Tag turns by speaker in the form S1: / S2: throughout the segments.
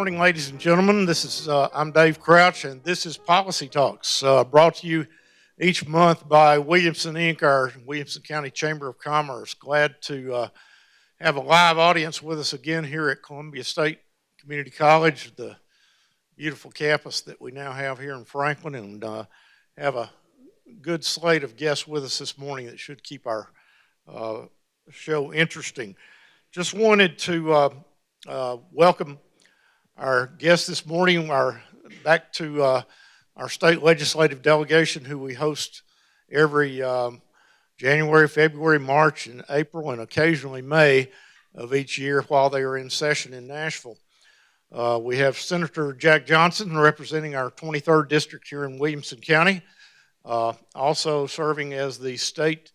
S1: morning, ladies and gentlemen. I'm Dave Crouch, and this is Policy Talks, brought to you each month by Williamson, Inc., our Williamson County Chamber of Commerce. Glad to have a live audience with us again here at Columbia State Community College, the beautiful campus that we now have here in Franklin, and have a good slate of guests with us this morning that should keep our show interesting. Just wanted to welcome our guest this morning, back to our state legislative delegation, who we host every January, February, March, and April, and occasionally May of each year while they are in session in Nashville. We have Senator Jack Johnson representing our 23rd district here in Williamson County, also serving as the state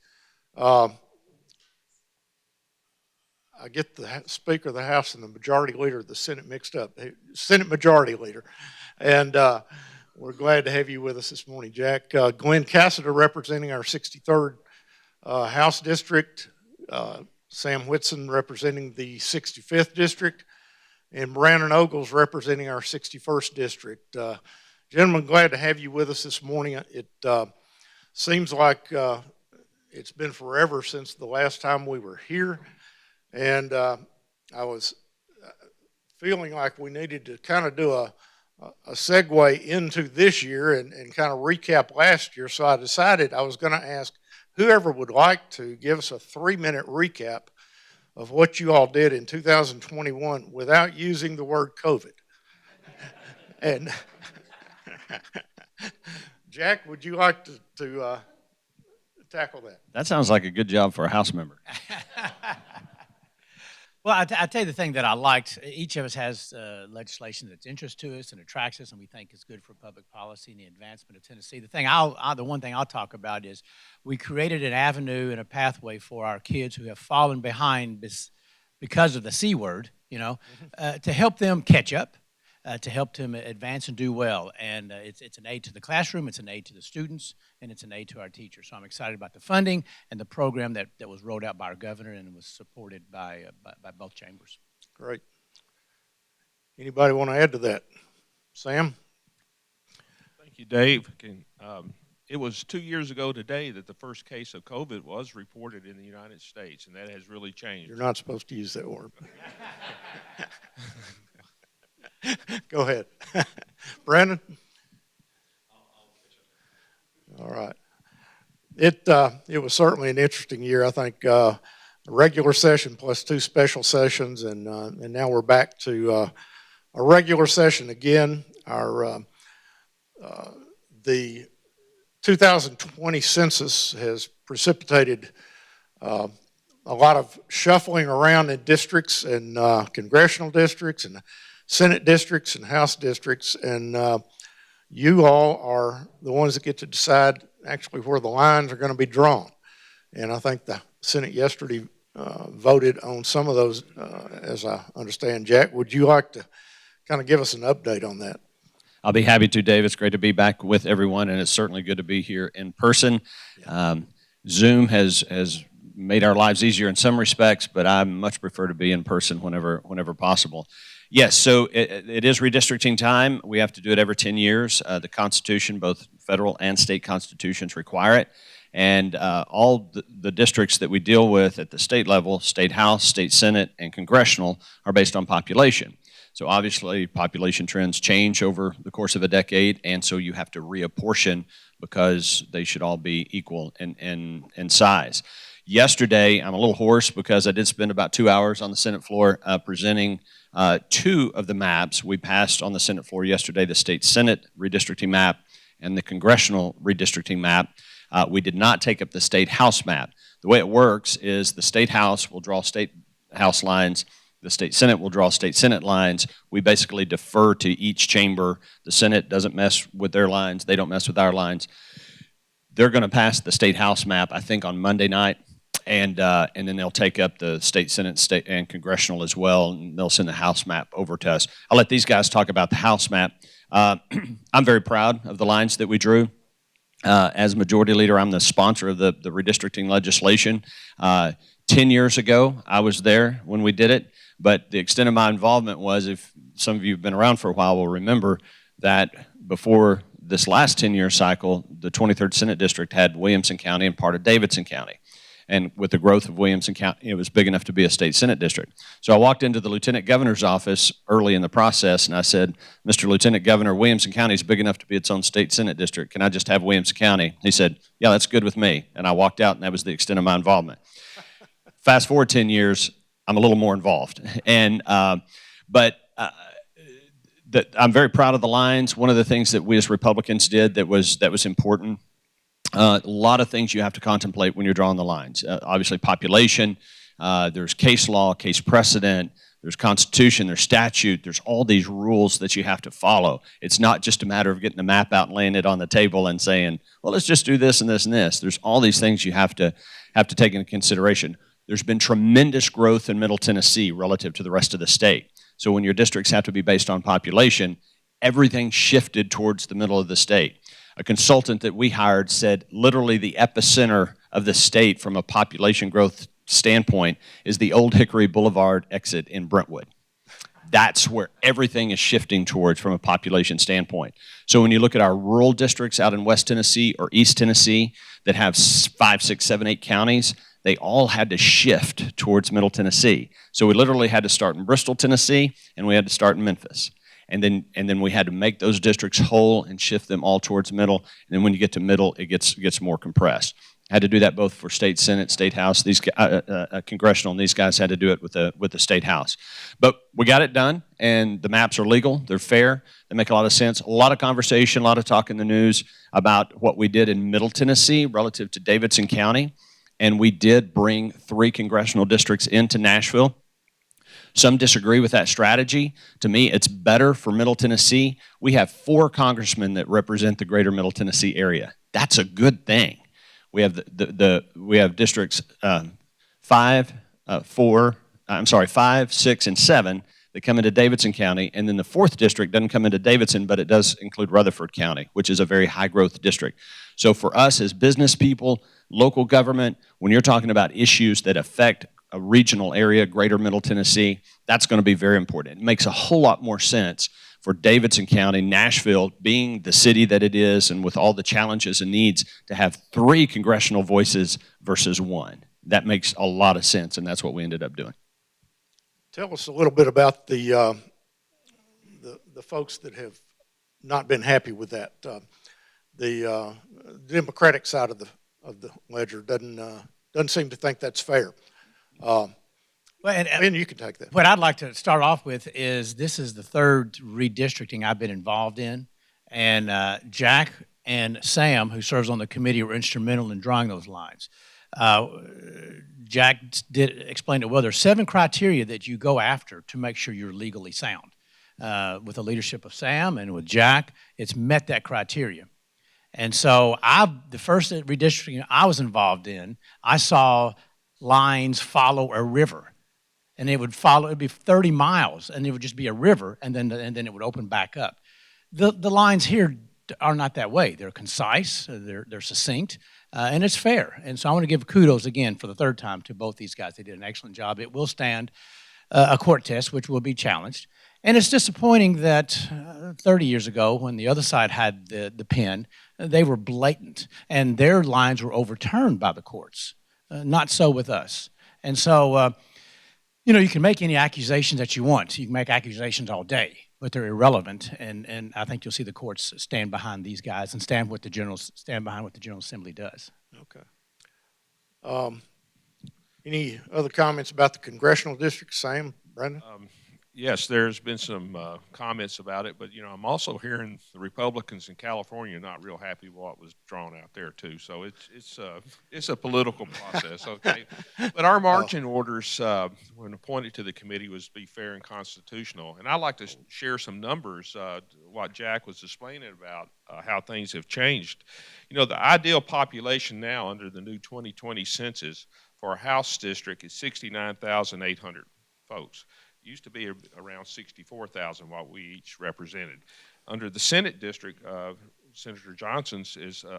S1: I get the Speaker of the House and the Majority Leader of the Senate mixed up. Senate Majority Leader. And we're glad to have you with us this morning, Jack. Glenn Cassiter representing our 63rd House District. Sam Whitson representing the 65th District. And Brandon Ogles representing our 61st District. Gentlemen, glad to have you with us this morning. It seems like it's been forever since the last time we were here. And I was feeling like we needed to kind of do a segue into this year and kind of recap last year. So I decided I was going to ask whoever would like to give us a 3-minute recap of what you all did in 2021 without using the word COVID. And Jack, would you like to tackle that?
S2: That sounds like a good job for a House member.
S3: Well, I tell you the thing that I liked. Each of us has legislation that's interest to us and attracts us, and we think is good for public policy and the advancement of Tennessee. The one thing I'll talk about is we created an avenue and a pathway for our kids who have fallen behind because of the C word, to help them catch up, to help them advance and do well. And it's an aid to the classroom, it's an aid to the students, and it's an aid to our teachers. So I'm excited about the funding and the program that was rolled out by our governor and was supported by both chambers.
S1: Great. Anybody want to add to that? Sam?
S4: Thank you, Dave. It was 2 years ago today that the first case of COVID was reported in the United States, and that has really changed.
S1: You're not supposed to use that word. Go ahead. Brandon? All right. It was certainly an interesting year. I think a regular session plus 2 special sessions, and now we're back to a regular session again. The 2020 census has precipitated a lot of shuffling around in districts and congressional districts and Senate districts and House districts, and you all are the ones that get to decide actually where the lines are going to be drawn. And I think the Senate yesterday voted on some of those, as I understand. Jack, would you like to kind of give us an update on that?
S2: I'll be happy to, Dave. It's great to be back with everyone, and it's certainly good to be here in person. Zoom has made our lives easier in some respects, but I much prefer to be in person whenever possible. Yes, so it is redistricting time. We have to do it every 10 years. The Constitution, both federal and state constitutions, require it. And all the districts that we deal with at the state level, state House, state Senate, and Congressional, are based on population. So obviously, population trends change over the course of a decade, and so you have to reapportion because they should all be equal in size. Yesterday, I'm a little hoarse because I did spend about 2 hours on the Senate floor presenting 2 of the maps we passed on the Senate floor yesterday, the state Senate redistricting map and the Congressional redistricting map. We did not take up the state House map. The way it works is the state House will draw state House lines, the state Senate will draw state Senate lines. We basically defer to each chamber. The Senate doesn't mess with their lines, they don't mess with our lines. They're going to pass the state House map, I think, on Monday night. And then they'll take up the state Senate, state, and Congressional as well, and they'll send the House map over to us. I'll let these guys talk about the House map. I'm very proud of the lines that we drew. As Majority Leader, I'm the sponsor of the redistricting legislation. 10 years ago, I was there when we did it, but the extent of my involvement was, if some of you have been around for a while will remember that before this last 10-year cycle, the 23rd Senate District had Williamson County and part of Davidson County. And with the growth of Williamson County, it was big enough to be a state Senate district. So I walked into the Lieutenant Governor's office early in the process, and I said, Mr. Lieutenant Governor, Williamson County is big enough to be its own state Senate district. Can I just have Williamson County? He said, yeah, that's good with me. And I walked out, and that was the extent of my involvement. Fast forward 10 years, I'm a little more involved. And, I'm very proud of the lines. One of the things that we as Republicans did that was important, a lot of things you have to contemplate when you're drawing the lines. Obviously, population, there's case law, case precedent, there's constitution, there's statute, there's all these rules that you have to follow. It's not just a matter of getting a map out and laying it on the table and saying, well, let's just do this and this and this. There's all these things you have to take into consideration. There's been tremendous growth in Middle Tennessee relative to the rest of the state. So when your districts have to be based on population, everything shifted towards the middle of the state. A consultant that we hired said literally the epicenter of the state from a population growth standpoint is the Old Hickory Boulevard exit in Brentwood. That's where everything is shifting towards from a population standpoint. So when you look at our rural districts out in West Tennessee or East Tennessee that have 5, 6, 7, 8 counties, they all had to shift towards Middle Tennessee. So we literally had to start in Bristol, Tennessee, and we had to start in Memphis. And then we had to make those districts whole and shift them all towards middle. And then when you get to middle, it gets more compressed. Had to do that both for state Senate, state House, these Congressional, and these guys had to do it with the state House. But we got it done, and the maps are legal, they're fair, they make a lot of sense. A lot of conversation, a lot of talk in the news about what we did in Middle Tennessee relative to Davidson County, and we did bring 3 congressional districts into Nashville. Some disagree with that strategy. To me, it's better for Middle Tennessee. We have 4 congressmen that represent the greater Middle Tennessee area. That's a good thing. We have we have districts 5, 6, and 7 that come into Davidson County, and then the 4th district doesn't come into Davidson, but it does include Rutherford County, which is a very high-growth district. So for us as business people, local government, when you're talking about issues that affect a regional area, greater Middle Tennessee, that's going to be very important. It makes a whole lot more sense for Davidson County, Nashville, being the city that it is and with all the challenges and needs, to have 3 congressional voices versus 1. That makes a lot of sense, and that's what we ended up doing.
S1: Tell us a little bit about the folks that have not been happy with that. The Democratic side of the ledger doesn't seem to think that's fair. And you can take that.
S3: What I'd like to start off with is this is the 3rd redistricting I've been involved in, and Jack and Sam, who serves on the committee, were instrumental in drawing those lines. Jack did explain it well. There's 7 criteria that you go after to make sure you're legally sound. With the leadership of Sam and with Jack, it's met that criteria. And so the first redistricting I was involved in, I saw lines follow a river. And it would be 30 miles, and it would just be a river, and then it would open back up. The lines here are not that way. They're concise, they're succinct, and it's fair. And so I want to give kudos again for the 3rd time to both these guys. They did an excellent job. It will stand a court test, which will be challenged. And it's disappointing that 30 years ago, when the other side had the pen, they were blatant, and their lines were overturned by the courts. Not so with us. And so, you can make any accusations that you want. You can make accusations all day, but they're irrelevant. And I think you'll see the courts stand behind these guys and stand behind what the General Assembly does.
S1: Okay. Any other comments about the congressional district, Sam, Brandon?
S4: Yes, there's been some comments about it, but I'm also hearing the Republicans in California are not real happy with what was drawn out there too. So it's a political process, okay. But our marching orders, when appointed to the committee, was to be fair and constitutional. And I'd like to share some numbers. What Jack was explaining about how things have changed. The ideal population now under the new 2020 census for a House district is 69,800 folks. Used to be around 64,000, what we each represented. Under the Senate district, Senator Johnson's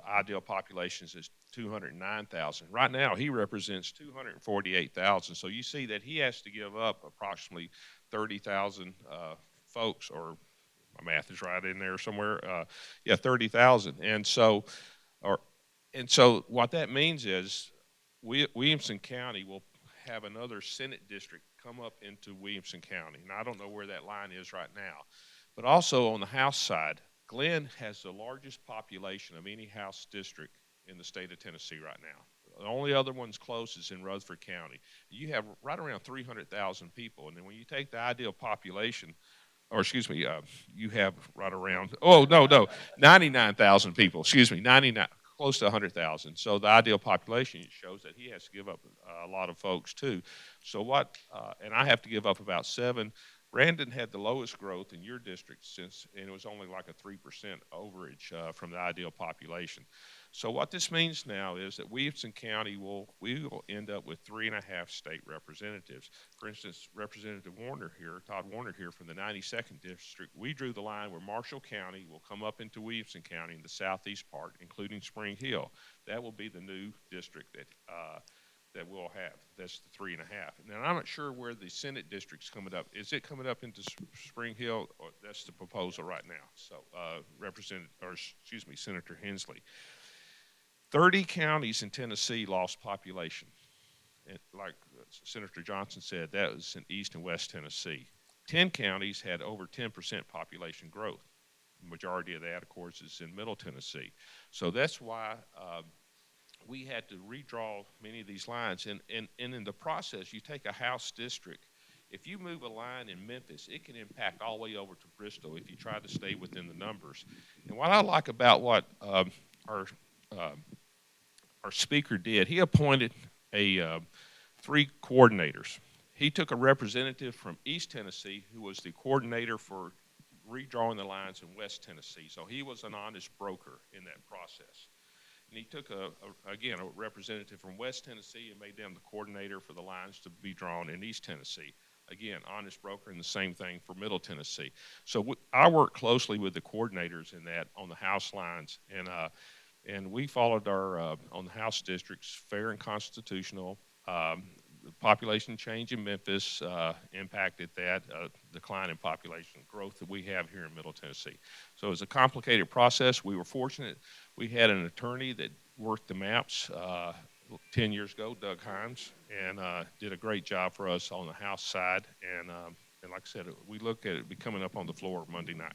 S4: ideal populations is 209,000. Right now, he represents 248,000. So you see that he has to give up approximately 30,000 folks, or my math is right in there somewhere. 30,000. And so what that means is Williamson County will have another Senate district come up into Williamson County. And I don't know where that line is right now. But also on the House side, Glenn has the largest population of any House district in the state of Tennessee right now. The only other one's close is in Rutherford County. You have right around 300,000 people. And then when you take the ideal population, or excuse me, you have right around, 99,000 people, 99, close to 100,000. So the ideal population shows that he has to give up a lot of folks too. So and I have to give up about 7. Brandon had the lowest growth in your district and it was only like a 3% overage from the ideal population. So what this means now is that Williamson County we will end up with 3.5 state representatives. For instance, Representative Todd Warner here from the 92nd district, we drew the line where Marshall County will come up into Williamson County in the southeast part, including Spring Hill. That will be the new district that we'll have. That's the 3.5. Now, I'm not sure where the Senate district's coming up. Is it coming up into Spring Hill? Or that's the proposal right now. So, Senator Hensley. 30 counties in Tennessee lost population. And like Senator Johnson said, that was in East and West Tennessee. 10 counties had over 10% population growth. The majority of that, of course, is in Middle Tennessee. So that's why we had to redraw many of these lines. And in the process, you take a House district. If you move a line in Memphis, it can impact all the way over to Bristol if you try to stay within the numbers. And what I like about what our speaker did, he appointed 3 coordinators. He took a representative from East Tennessee who was the coordinator for redrawing the lines in West Tennessee. So he was an honest broker in that process. And he took, a representative from West Tennessee and made them the coordinator for the lines to be drawn in East Tennessee. Again, honest broker, and the same thing for Middle Tennessee. So I work closely with the coordinators in that on the House lines. And we followed our, on the House districts, fair and constitutional. The population change in Memphis impacted that decline in population growth that we have here in Middle Tennessee. So it was a complicated process. We were fortunate. We had an attorney that worked the maps 10 years ago, Doug Himes, and did a great job for us on the House side. And like I said, we look at it coming up on the floor Monday night.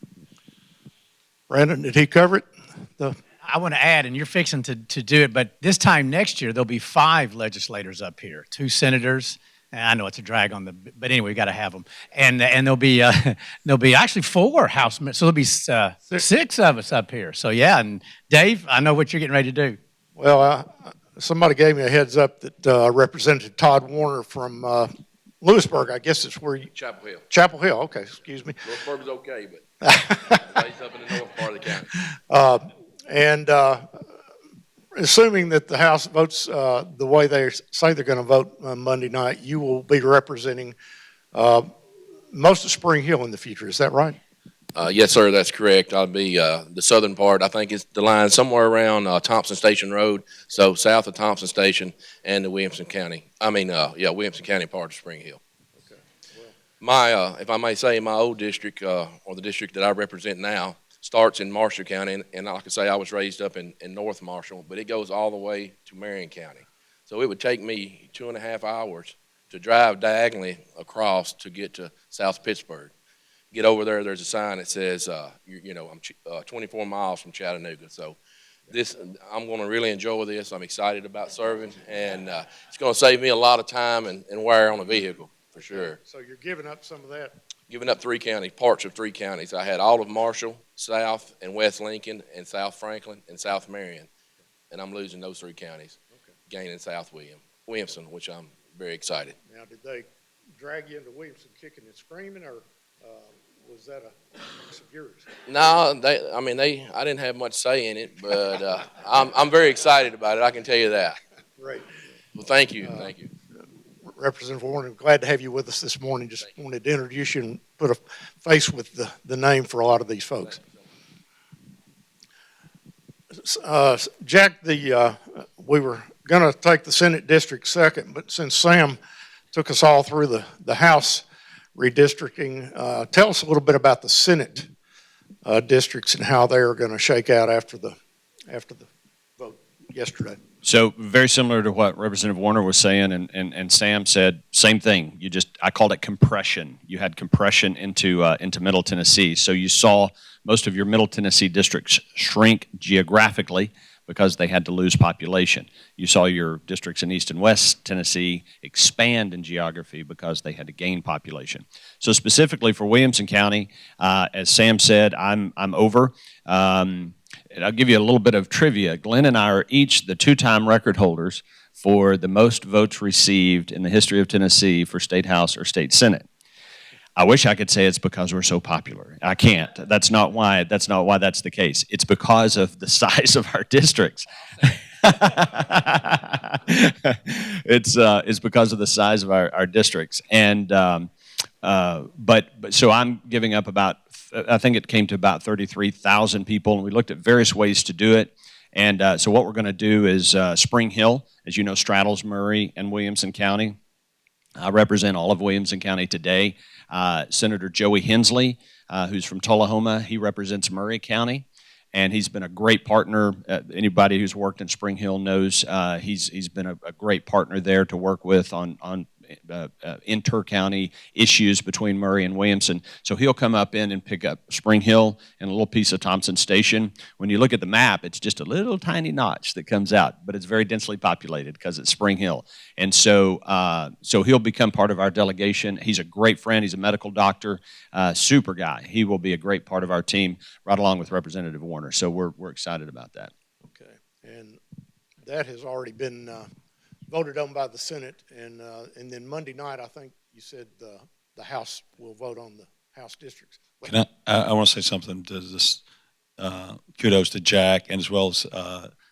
S1: Brandon, did he cover it?
S3: I want to add, and you're fixing to do it, but this time next year, there'll be 5 legislators up here, 2 senators. And I know it's a drag on but anyway, we got to have them. And there'll be actually 4 House members, so there'll be 6 of us up here. So yeah, and Dave, I know what you're getting ready to do.
S1: Well, somebody gave me a heads up that Representative Todd Warner from Lewisburg, I guess it's where you...
S5: Chapel Hill.
S1: Chapel Hill, okay, excuse me.
S5: Lewisburg is okay, but it's up in the north part of the county.
S1: And assuming that the House votes the way they say they're going to vote on Monday night, you will be representing most of Spring Hill in the future. Is that right?
S5: Yes, sir, that's correct. I'll be the southern part. I think it's the line somewhere around Thompson Station Road, so south of Thompson Station and the Williamson County. Williamson County part of Spring Hill.
S1: Okay.
S5: Well, if I may say, my old district, or the district that I represent now, starts in Marshall County, and like I say, I was raised up in North Marshall, but it goes all the way to Marion County. So it would take me 2.5 hours to drive diagonally across to get to South Pittsburgh. Get over there, there's a sign that says, I'm 24 miles from Chattanooga. So I'm going to really enjoy this. I'm excited about serving, and it's going to save me a lot of time and wear on a vehicle, for sure.
S1: So you're giving up some of that?
S5: Giving up 3 counties, parts of 3 counties. I had all of Marshall, South and West Lincoln, and South Franklin, and South Marion. And I'm losing those 3 counties, gaining South Williamson, which I'm very excited.
S1: Now, did they drag you into Williamson kicking and screaming, or was that a piece of yours?
S5: No, I didn't have much say in it, but I'm very excited about it, I can tell you that.
S1: Great.
S5: Well, thank you. Thank you.
S1: Representative Warren, glad to have you with us this morning. Just wanted to introduce you and put a face with the name for a lot of these folks. Jack, we were going to take the Senate district second, but since Sam took us all through the House redistricting. Tell us a little bit about the Senate districts and how they are going to shake out after the vote yesterday.
S2: So very similar to what Representative Warner was saying, and Sam said, same thing. I called it compression. You had compression into Middle Tennessee. So you saw most of your Middle Tennessee districts shrink geographically because they had to lose population. You saw your districts in East and West Tennessee expand in geography because they had to gain population. So specifically for Williamson County, as Sam said, I'm over. And I'll give you a little bit of trivia. Glenn and I are each the two-time record holders for the most votes received in the history of Tennessee for State House or State Senate. I wish I could say it's because we're so popular. I can't. That's not why that's the case. It's because of the size of our districts. It's because of the size of our districts. And but so I'm giving up about, I think it came to about 33,000 people, and we looked at various ways to do it. And so what we're going to do is Spring Hill, as you know, straddles Murray and Williamson County. I represent all of Williamson County today. Senator Joey Hensley, who's from Tullahoma, he represents Murray County, and he's been a great partner. Anybody who's worked in Spring Hill knows he's been a great partner there to work with on inter-county issues between Murray and Williamson. So he'll come up in and pick up Spring Hill and a little piece of Thompson Station. When you look at the map, it's just a little tiny notch that comes out, but it's very densely populated because it's Spring Hill. And so he'll become part of our delegation. He's a great friend. He's a medical doctor, super guy. He will be a great part of our team, right along with Representative Warner. So we're excited about that.
S1: Okay, and that has already been voted on by the Senate, and then Monday night, I think you said the House will vote on the House districts.
S6: Can I want to say something to this. Kudos to Jack and as well as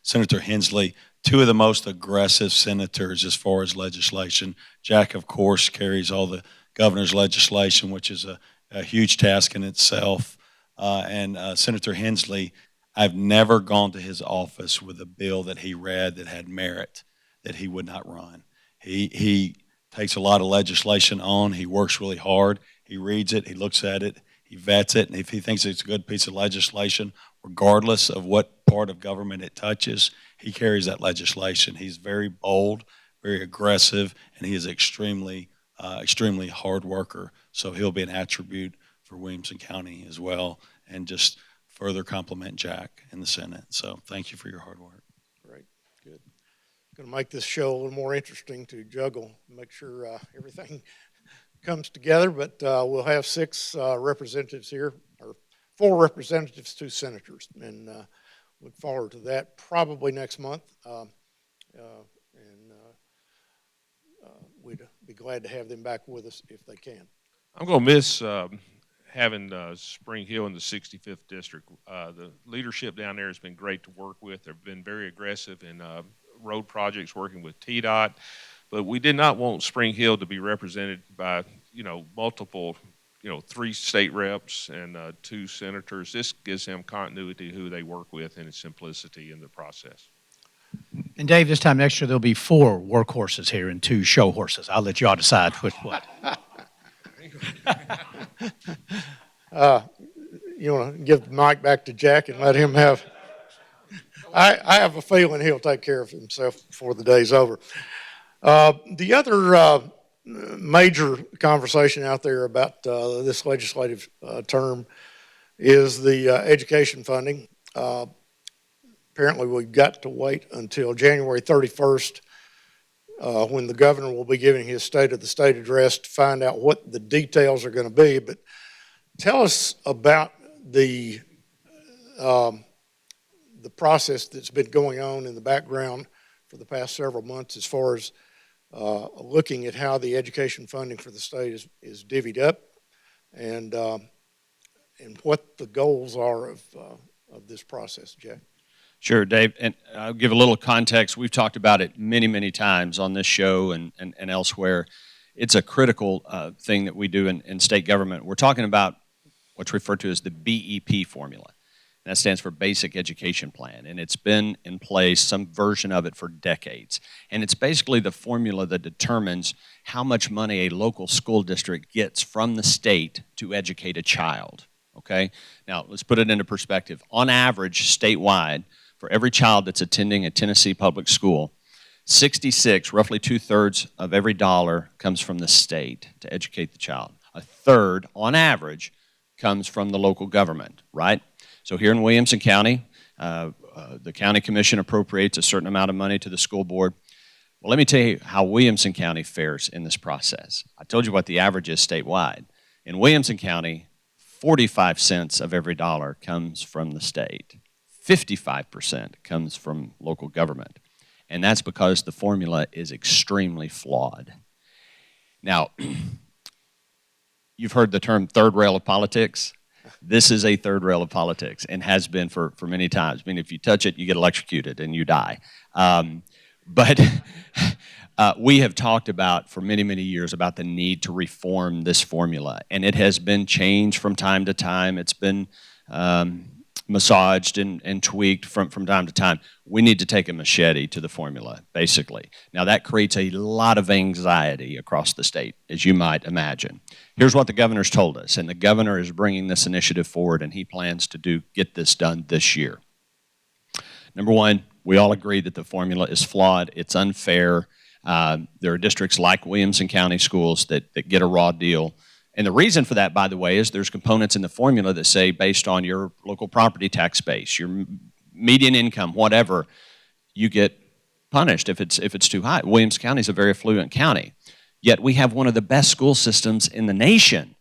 S6: Senator Hensley, two of the most aggressive senators as far as legislation. Jack, of course, carries all the governor's legislation, which is a huge task in itself. And Senator Hensley, I've never gone to his office with a bill that he read that had merit that he would not run. He takes a lot of legislation on. He works really hard. He reads it. He looks at it. He vets it. And if he thinks it's a good piece of legislation, regardless of what part of government it touches, he carries that legislation. He's very bold, very aggressive, and he is extremely hard worker. So he'll be an attribute for Williamson County as well, and just further compliment Jack in the Senate. So thank you for your hard work.
S1: Great, good. Going to make this show a little more interesting to juggle, make sure everything comes together, but we'll have 6 representatives here, or 4 representatives, 2 senators, and look forward to that probably next month. We'd be glad to have them back with us if they can.
S4: I'm going to miss having Spring Hill in the 65th district. The leadership down there has been great to work with. They've been very aggressive in road projects, working with TDOT, but we did not want Spring Hill to be represented by, multiple, 3 state reps and 2 senators. This gives them continuity who they work with and its simplicity in the process.
S3: And Dave, this time next year there'll be 4 workhorses here and 2 show horses. I'll let y'all decide which what.
S1: You want to give the mic back to Jack and let him have. I have a feeling he'll take care of himself before the day's over. The other major conversation out there about this legislative term is the education funding. Apparently, we've got to wait until January 31st when the governor will be giving his State of the State address to find out what the details are going to be. But tell us about the process that's been going on in the background for the past several months as far as looking at how the education funding for the state is divvied up and what the goals are of this process, Jack.
S2: Sure, Dave, and I'll give a little context. We've talked about it many, many times on this show and elsewhere. It's a critical thing that we do in state government. We're talking about what's referred to as the BEP formula. And that stands for Basic Education Plan. And it's been in place, some version of it, for decades. And it's basically the formula that determines how much money a local school district gets from the state to educate a child. Okay? Now, let's put it into perspective. On average, statewide, for every child that's attending a Tennessee public school, 66, roughly 2/3 of every dollar comes from the state to educate the child. A third, on average, comes from the local government, right? So here in Williamson County, the county commission appropriates a certain amount of money to the school board. Well, let me tell you how Williamson County fares in this process. I told you what the average is statewide. In Williamson County, 45 cents of every dollar comes from the state. 55% comes from local government. And that's because the formula is extremely flawed. Now, you've heard the term third rail of politics. This is a third rail of politics and has been for many times. I mean, if you touch it, you get electrocuted and you die. But we have talked about for many, many years about the need to reform this formula. And it has been changed from time to time. It's been massaged and tweaked from time to time. We need to take a machete to the formula, basically. Now, that creates a lot of anxiety across the state, as you might imagine. Here's what the governor's told us, and the governor is bringing this initiative forward, and he plans to get this done this year. Number one, we all agree that the formula is flawed. It's unfair. There are districts like Williamson County schools that get a raw deal. And the reason for that, by the way, is there's components in the formula that say based on your local property tax base, your median income, whatever, you get punished if it's too high. Williamson County is a very affluent county, yet we have one of the best school systems in the nation,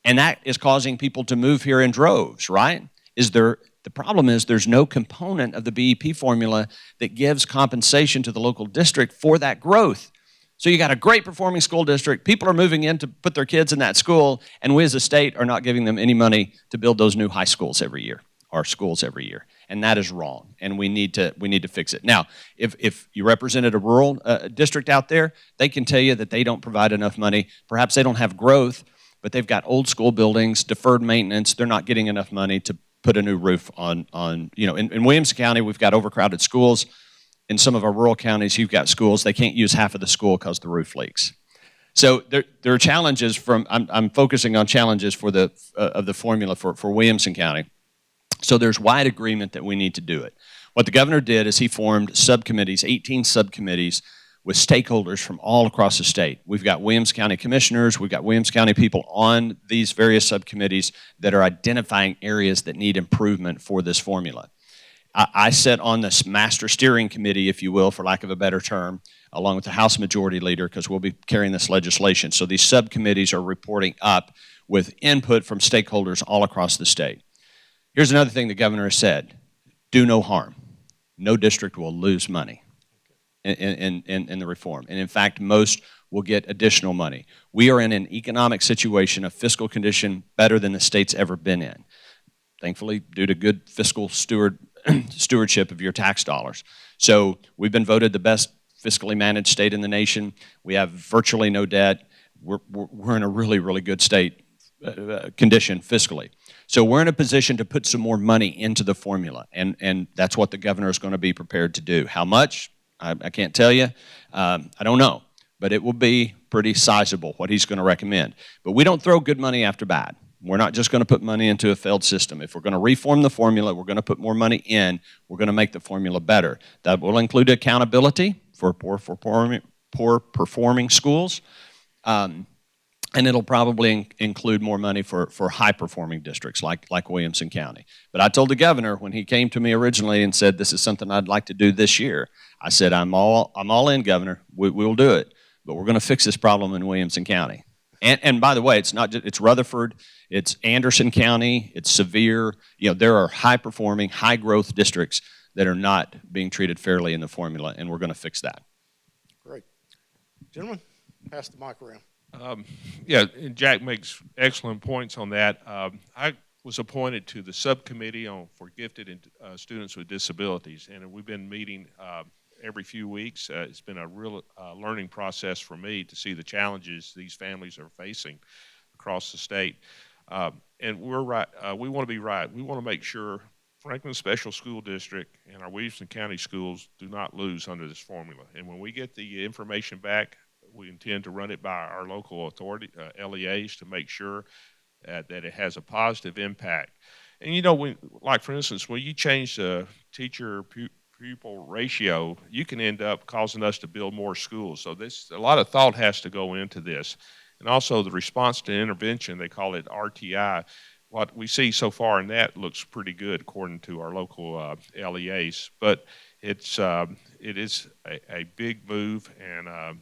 S2: and that is causing people to move here in droves, right? The problem is there's no component of the BEP formula that gives compensation to the local district for that growth. So you got a great performing school district, people are moving in to put their kids in that school, and we as a state are not giving them any money to build those new high schools every year, or schools every year. And that is wrong, and we need to fix it. Now, if you represented a rural district out there, they can tell you that they don't provide enough money. Perhaps they don't have growth, but they've got old school buildings, deferred maintenance. They're not getting enough money to put a new roof on in Williamson County, we've got overcrowded schools. In some of our rural counties, you've got schools, they can't use half of the school because the roof leaks. So there are challenges I'm focusing on challenges of the formula for Williamson County. So there's wide agreement that we need to do it. What the governor did is he formed subcommittees, 18 subcommittees with stakeholders from all across the state. We've got Williamson County commissioners, we've got Williamson County people on these various subcommittees that are identifying areas that need improvement for this formula. I sit on this master steering committee, if you will, for lack of a better term, along with the House Majority Leader, because we'll be carrying this legislation. So these subcommittees are reporting up with input from stakeholders all across the state. Here's another thing the governor has said: do no harm. No district will lose money in the reform. And in fact, most will get additional money. We are in an economic situation, a fiscal condition better than the state's ever been in. Thankfully, due to good fiscal stewardship of your tax dollars. So we've been voted the best fiscally managed state in the nation. We have virtually no debt. We're in a really, really good state condition fiscally. So we're in a position to put some more money into the formula, and that's what the governor is going to be prepared to do. How much? I can't tell you. I don't know, but it will be pretty sizable what he's going to recommend. But we don't throw good money after bad. We're not just going to put money into a failed system. If we're going to reform the formula, we're going to put more money in. We're going to make the formula better. That will include accountability for poor performing schools, and it'll probably include more money for high performing districts like Williamson County. But I told the governor when he came to me originally and said this is something I'd like to do this year, I said I'm all in, Governor. We'll do it, but we're going to fix this problem in Williamson County. And by the way, it's not just, it's Rutherford, it's Anderson County, it's Sevier. There are high-performing, high-growth districts that are not being treated fairly in the formula, and we're going to fix that.
S1: Great. Gentlemen, pass the mic around.
S4: And Jack makes excellent points on that. I was appointed to the subcommittee for gifted and students with disabilities, and we've been meeting every few weeks. It's been a real learning process for me to see the challenges these families are facing across the state. And we're right. We want to be right. We want to make sure Franklin Special School District and our Williamson County schools do not lose under this formula. And when we get the information back, we intend to run it by our local authority, LEAs, to make sure that it has a positive impact. And you know, like for instance, when you change the teacher-pupil ratio, you can end up causing us to build more schools. So a lot of thought has to go into this. And also the response to intervention, they call it RTI. What we see so far in that looks pretty good according to our local LEAs. But it is a big move, and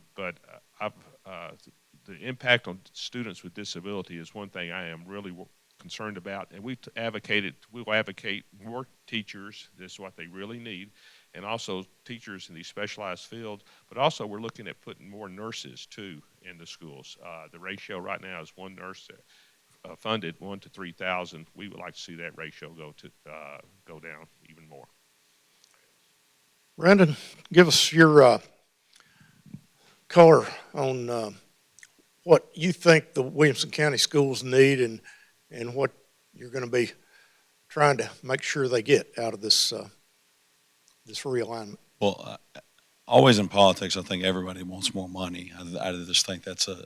S4: the impact on students with disability is one thing I am really concerned about, and we'll advocate more teachers. This is what they really need, and also teachers in these specialized fields, but also we're looking at putting more nurses too in the schools. The ratio right now is one nurse funded 1 to 3,000. We would like to see that ratio go down even more.
S1: Brandon, give us your color on what you think the Williamson County schools need and what you're going to be trying to make sure they get out of this this realignment.
S6: Well, always in politics, I think everybody wants more money. I just think that's a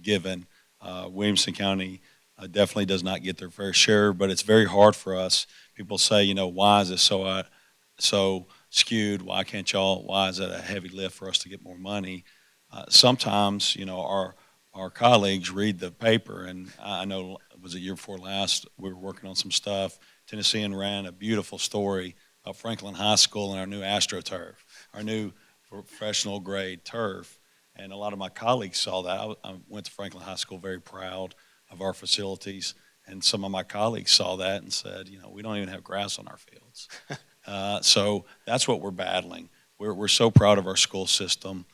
S6: given. Williamson County definitely does not get their fair share, but it's very hard for us. People say, you know, why is this so skewed? Why is it a heavy lift for us to get more money? Sometimes, you know, our colleagues read the paper, and I know it was the year before last, we were working on some stuff. Tennessean ran a beautiful story of Franklin High School and our new AstroTurf, our new professional grade turf. And a lot of my colleagues saw that. I went to Franklin High School very proud of our facilities, and some of my colleagues saw that and said, you know, we don't even have grass on our fields. So that's what we're battling. We're so proud of our school system.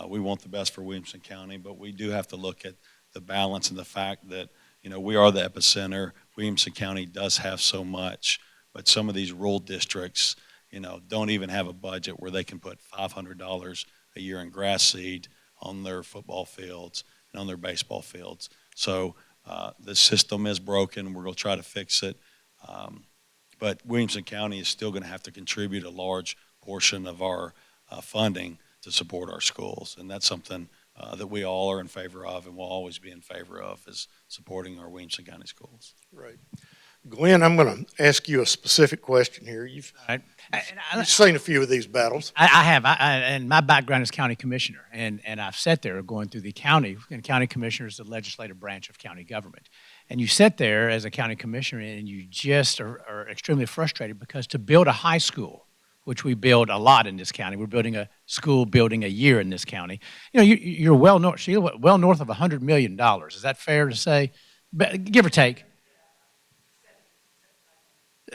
S6: We want the best for Williamson County, but we do have to look at the balance and the fact that, you know, we are the epicenter. Williamson County does have so much, but some of these rural districts, you know, don't even have a budget where they can put $500 a year in grass seed on their football fields and on their baseball fields. So the system is broken. We're going to try to fix it. But Williamson County is still going to have to contribute a large portion of our funding to support our schools. And that's something that we all are in favor of and will always be in favor of, is supporting our Williamson County schools.
S1: Right. Glenn, I'm going to ask you a specific question here. You've seen a few of these battles.
S3: I have, and my background is county commissioner, and I've sat there going through the county, and county commissioner is the legislative branch of county government. And you sit there as a county commissioner, and you just are extremely frustrated, because to build a high school, which we build a lot in this county, we're building a school building a year in this county. You know, you're well north, Sheila, well north of $100 million. Is that fair to say? Give or take.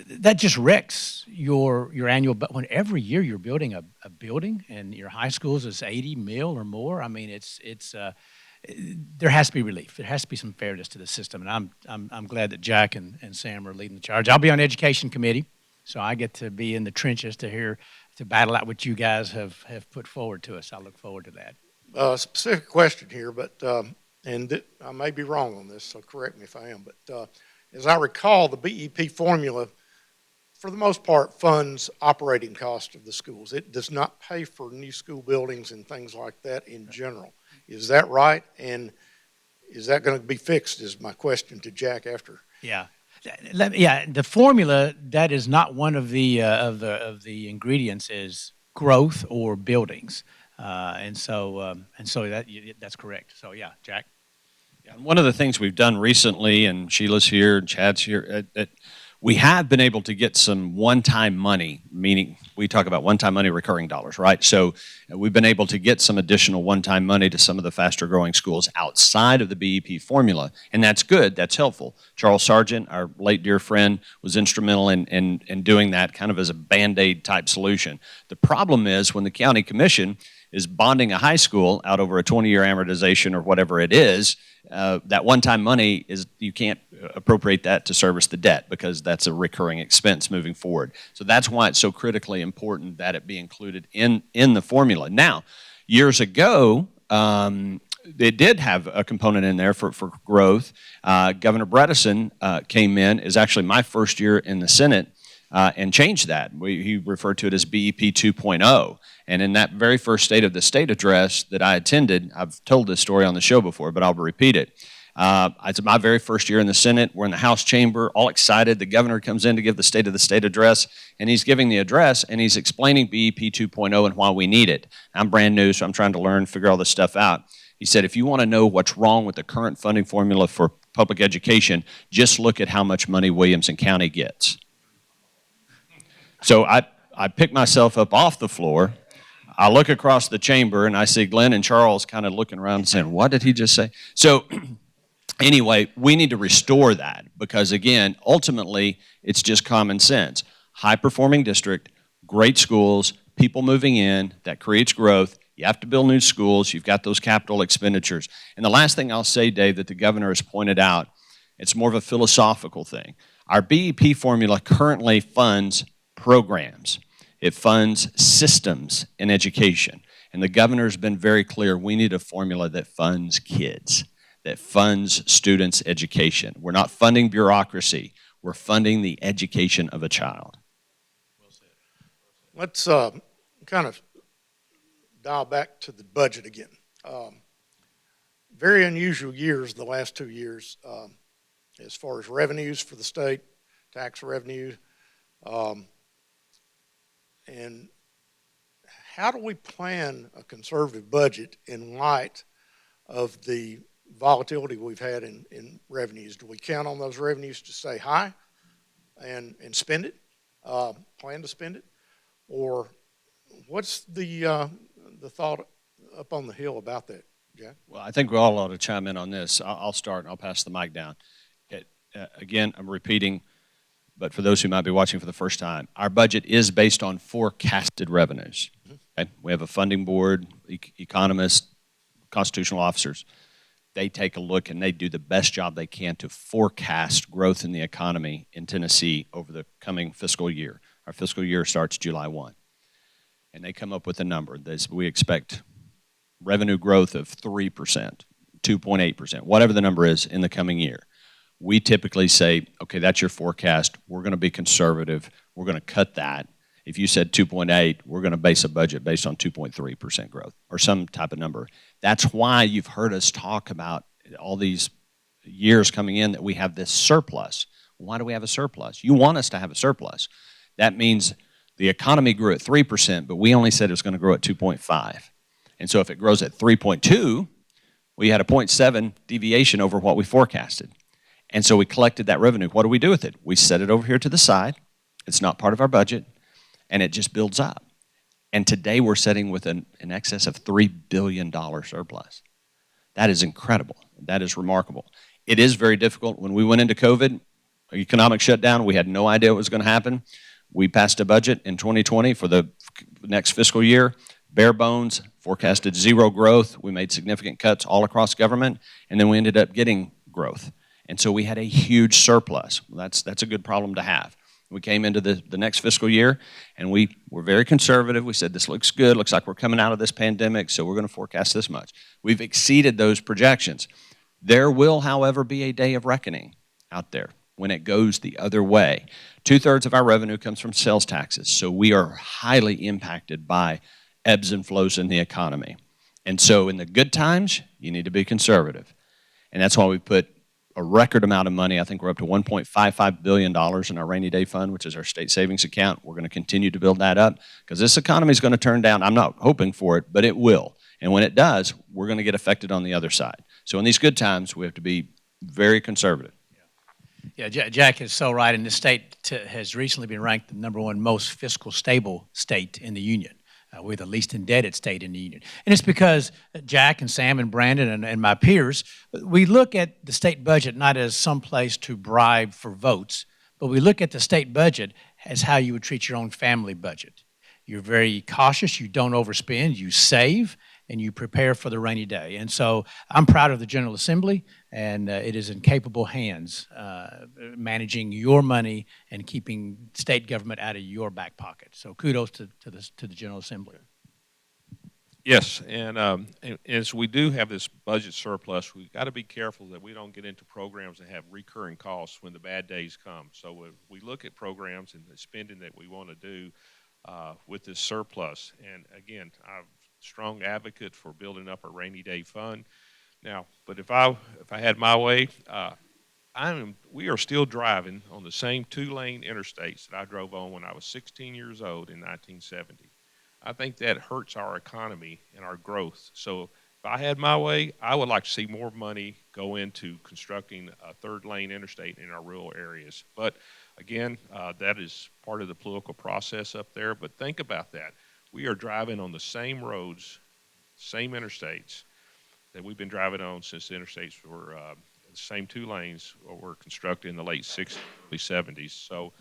S3: That just wrecks your annual, but when every year you're building a building and your high schools is 80 mil or more, I mean, there has to be relief. There has to be some fairness to the system, and I'm glad that Jack and Sam are leading the charge. I'll be on education committee, so I get to be in the trenches to battle out what you guys have put forward to us. I look forward to that.
S1: Specific question here, but I may be wrong on this, so correct me if I am. But as I recall, the BEP formula, for the most part, funds operating costs of the schools. It does not pay for new school buildings and things like that in general. Is that right? And is that going to be fixed, is my question to Jack after.
S3: Yeah. The formula, that is not one of the ingredients, is growth or buildings. And so that's correct. So yeah, Jack.
S2: Yeah, one of the things we've done recently, and Sheila's here, and Chad's here, we have been able to get some one-time money, meaning we talk about one-time money, recurring dollars, right? So we've been able to get some additional one-time money to some of the faster-growing schools outside of the BEP formula, and that's good, that's helpful. Charles Sargent, our late dear friend, was instrumental in doing that kind of as a Band-Aid type solution. The problem is when the county commission is bonding a high school out over a 20-year amortization or whatever it is, that one-time money you can't appropriate that to service the debt, because that's a recurring expense moving forward. So that's why it's so critically important that it be included in the formula. Now, years ago, it did have a component in there for growth. Governor Bredesen came in, is actually my first year in the Senate, and change that. He referred to it as BEP 2.0. And in that very first State of the State address that I attended, I've told this story on the show before, but I'll repeat it. It's my very first year in the Senate. We're in the House chamber, all excited. The governor comes in to give the State of the State address, and he's giving the address, and he's explaining BEP 2.0 and why we need it. I'm brand new, so I'm trying to learn, figure all this stuff out. He said, if you want to know what's wrong with the current funding formula for public education, just look at how much money Williamson County gets. So I pick myself up off the floor. I look across the chamber, and I see Glenn and Charles kind of looking around and saying, what did he just say? So anyway, we need to restore that because, again, ultimately, it's just common sense. High-performing district, great schools, people moving in, that creates growth. You have to build new schools. You've got those capital expenditures. And the last thing I'll say, Dave, that the governor has pointed out, it's more of a philosophical thing. Our BEP formula currently funds programs. It funds systems in education. And the governor's been very clear, we need a formula that funds kids, that funds students' education. We're not funding bureaucracy. We're funding the education of a child.
S1: Let's kind of dial back to the budget again. Very unusual years, the last 2 years, as far as revenues for the state, tax revenue. And how do we plan a conservative budget in light of the volatility we've had in revenues? Do we count on those revenues to stay high and spend it, plan to spend it? Or what's the thought up on the Hill about that, Jack?
S2: Well, I think we all ought to chime in on this. I'll start and I'll pass the mic down. Again, I'm repeating, but for those who might be watching for the first time, our budget is based on forecasted revenues. Okay? We have a funding board, economists, constitutional officers. They take a look and they do the best job they can to forecast growth in the economy in Tennessee over the coming fiscal year. Our fiscal year starts July 1. And they come up with a number. We expect revenue growth of 3%, 2.8%, whatever the number is in the coming year. We typically say, okay, that's your forecast. We're going to be conservative. We're going to cut that. If you said 2.8, we're going to base a budget based on 2.3% growth or some type of number. That's why you've heard us talk about all these years coming in that we have this surplus. Why do we have a surplus? You want us to have a surplus. That means the economy grew at 3%, but we only said it was going to grow at 2.5. And so if it grows at 3.2, we had a 0.7 deviation over what we forecasted. And so we collected that revenue. What do we do with it? We set it over here to the side. It's not part of our budget, and it just builds up. And today we're sitting with an excess of $3 billion surplus. That is incredible. That is remarkable. It is very difficult. When we went into COVID, economic shutdown, we had no idea what was going to happen. We passed a budget in 2020 for the next fiscal year, bare bones, forecasted zero growth. We made significant cuts all across government, and then we ended up getting growth. And so we had a huge surplus. That's a good problem to have. We came into the next fiscal year, and we were very conservative. We said, this looks good. Looks like we're coming out of this pandemic, so we're going to forecast this much. We've exceeded those projections. There will, however, be a day of reckoning out there when it goes the other way. 2/3 of our revenue comes from sales taxes, so we are highly impacted by ebbs and flows in the economy. And so in the good times, you need to be conservative. And that's why we put a record amount of money. I think we're up to $1.55 billion in our rainy day fund, which is our state savings account. We're going to continue to build that up because this economy is going to turn down. I'm not hoping for it, but it will. And when it does, we're going to get affected on the other side. So in these good times, we have to be very conservative.
S3: Yeah, Jack is so right. And the state has recently been ranked the #1 most fiscal stable state in the union. We're the least indebted state in the union. And it's because Jack and Sam and Brandon and my peers, we look at the state budget not as some place to bribe for votes, but we look at the state budget as how you would treat your own family budget. You're very cautious, you don't overspend, you save, and you prepare for the rainy day. And so I'm proud of the General Assembly, and it is in capable hands managing your money and keeping state government out of your back pocket. So kudos to the General Assembly.
S4: Yes, and as we do have this budget surplus, we've got to be careful that we don't get into programs that have recurring costs when the bad days come. So if we look at programs and the spending that we want to do with this surplus, and again, I'm a strong advocate for building up a rainy day fund. Now, but if I had my way, we are still driving on the same two-lane interstates that I drove on when I was 16 years old in 1970. I think that hurts our economy and our growth. So if I had my way, I would like to see more money go into constructing a third-lane interstate in our rural areas. But again, that is part of the political process up there. But think about that. We are driving on the same roads, same interstates that we've been driving on since the interstates were the same two lanes were constructed in the late 60s, early 70s. So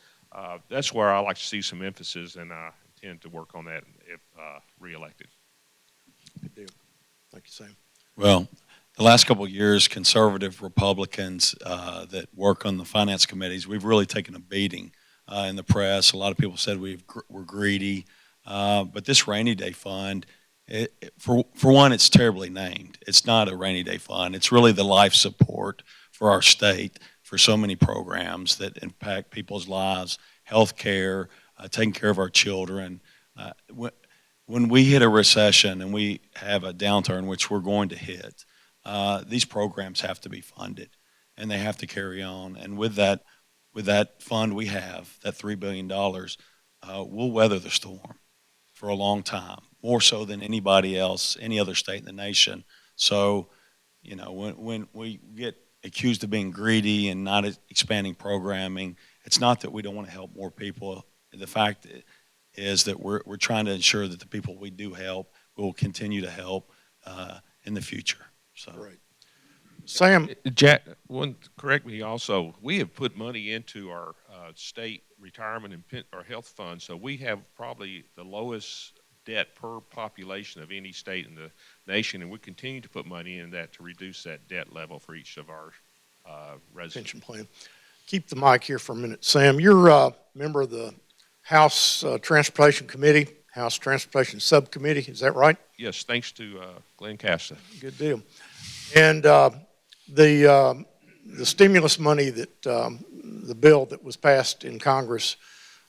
S4: that's where I like to see some emphasis, and I intend to work on that if reelected.
S1: Good deal. Thank you, Sam.
S6: Well, the last couple of years, conservative Republicans that work on the finance committees, we've really taken a beating in the press. A lot of people said we're greedy, but this rainy day fund, for one, it's terribly named. It's not a rainy day fund. It's really the life support for our state for so many programs that impact people's lives, health care, taking care of our children. When we hit a recession and we have a downturn, which we're going to hit, these programs have to be funded, and they have to carry on. And with that fund we have, that $3 billion, we'll weather the storm for a long time, more so than anybody else, any other state in the nation. So, you know, when we get accused of being greedy and not expanding programming, it's not that we don't want to help more people. The fact is that we're trying to ensure that the people we do help will continue to help in the future. So,
S1: Great. Sam,
S4: Jack, correct me also, we have put money into our state retirement and our health fund, so we have probably the lowest debt per population of any state in the nation, and we continue to put money in that to reduce that debt level for each of our residents.
S1: pension plan. Keep the mic here for a minute. Sam, you're a member of the House Transportation Committee, House Transportation Subcommittee. Is that right?
S4: Yes, thanks to Glenn Casta.
S1: Good deal. And the stimulus money that the bill that was passed in Congress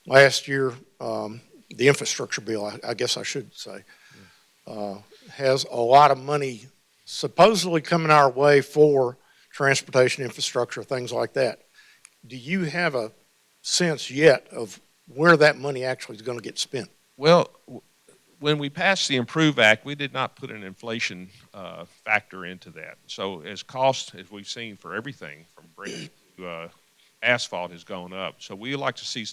S1: last year, the infrastructure bill, I guess I should say, has a lot of money supposedly coming our way for transportation infrastructure, things like that. Do you have a sense yet of where that money actually is going to get spent?
S4: Well, when we passed the Improve Act, we did not put an inflation factor into that. So as cost, as we've seen for everything from bricks to asphalt has gone up. So we like to see